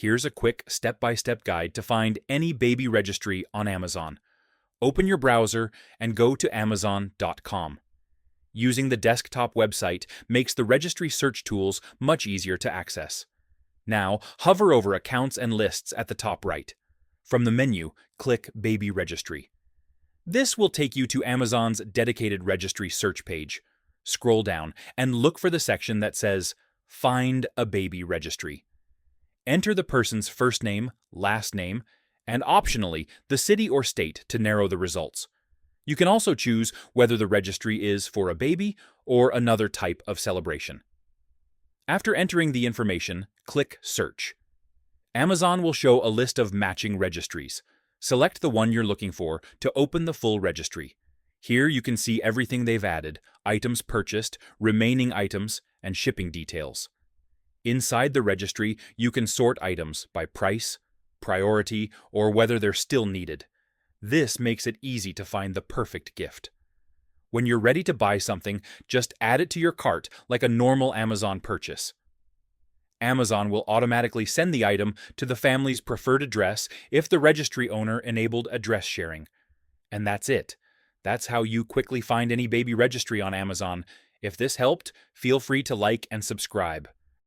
Here's a quick step-by-step guide to find any baby registry on Amazon. Open your browser and go to Amazon.com. Using the desktop website makes the registry search tools much easier to access. Now, hover over Accounts and Lists at the top right. From the menu, click Baby Registry. This will take you to Amazon's dedicated registry search page. Scroll down and look for the section that says Find a Baby Registry. Enter the person's first name, last name, and optionally the city or state to narrow the results. You can also choose whether the registry is for a baby or another type of celebration. After entering the information, click Search. Amazon will show a list of matching registries. Select the one you're looking for to open the full registry. Here you can see everything they've added, items purchased, remaining items, and shipping details. Inside the registry, you can sort items by price, priority, or whether they're still needed. This makes it easy to find the perfect gift. When you're ready to buy something, just add it to your cart like a normal Amazon purchase. Amazon will automatically send the item to the family's preferred address if the registry owner enabled address sharing. And that's it. That's how you quickly find any baby registry on Amazon. If this helped, feel free to like and subscribe.